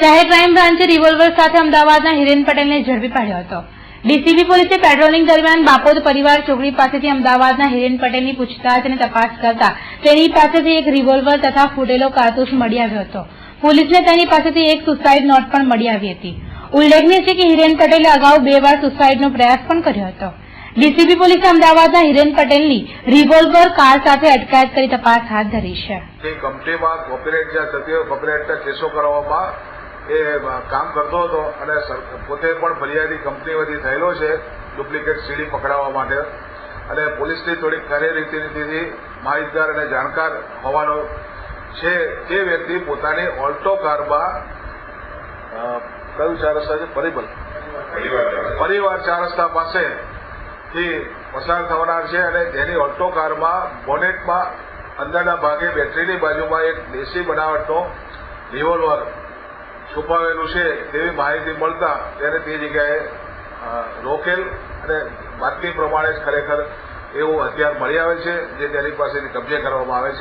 શહેર crime બ્રાન્ચે revolver સાથે અમદાવાદના હિરેન પટેલને ઝડપી પાડ્યો હતો. ડીસીબી પોલીસે પેટ્રોલિંગ દરમિયાન બાપોદ પરિવાર ચોકડી પાસેથી અમદાવાદના હિરેન પટેલની પૂછતાછ અને તપાસ કરતા તેની પાસેથી એક રિવોલ્વર તથા ફૂટેલો કારતૂસ મળી આવ્યો હતો. પોલીસને તેની પાસેથી એક સુસાઇડ નોટ પણ મળી આવી હતી. ઉલ્લેખનીય છે કે હિરેન પટેલે અગાઉ 2 વાર સુસાઇડનો પ્રયાસ પણ કર્યો હતો. ડીસીબી પોલીસે અમદાવાદના હિરેન પટેલની રિવોલ્વર કાર સાથે અટકાયત કરી તપાસ હાથ ધરી છે. કંપનીમાં કોપીરાઇટ જ્યાં થતી હોય કોપીરાઇટના કેસો કરવામાં એ કામ કરતો હતો અને પોતે પણ ફરિયાદી કંપનીમાંથી થયેલો છે ડુપ્લિકેટ સીડી પકડાવવા માટે અને પોલીસની થોડીક કાર્યરીતિથી માહિતગાર અને જાણકાર હોવાનો છે. તે વ્યક્તિ પોતાની ઓલ્ટો કારમાં કયું 4 રસ્તા છે પરિવાર 4 રસ્તા પાસેથી પસાર થવાના છે અને તેની ઓલ્ટો કારમાં બોનેટમાં અંદરના ભાગે બેટરીની બાજુમાં એક દેશી બનાવટનો રિવોલ્વર છુપાવેલું છે તેવી માહિતી મળતા તેને તે જગ્યાએ રોકેલ અને બાતમી પ્રમાણે જ ખરેખર એવું હથિયાર મળી આવે છે જે તેની પાસેથી કબજે કરવામાં આવે છે.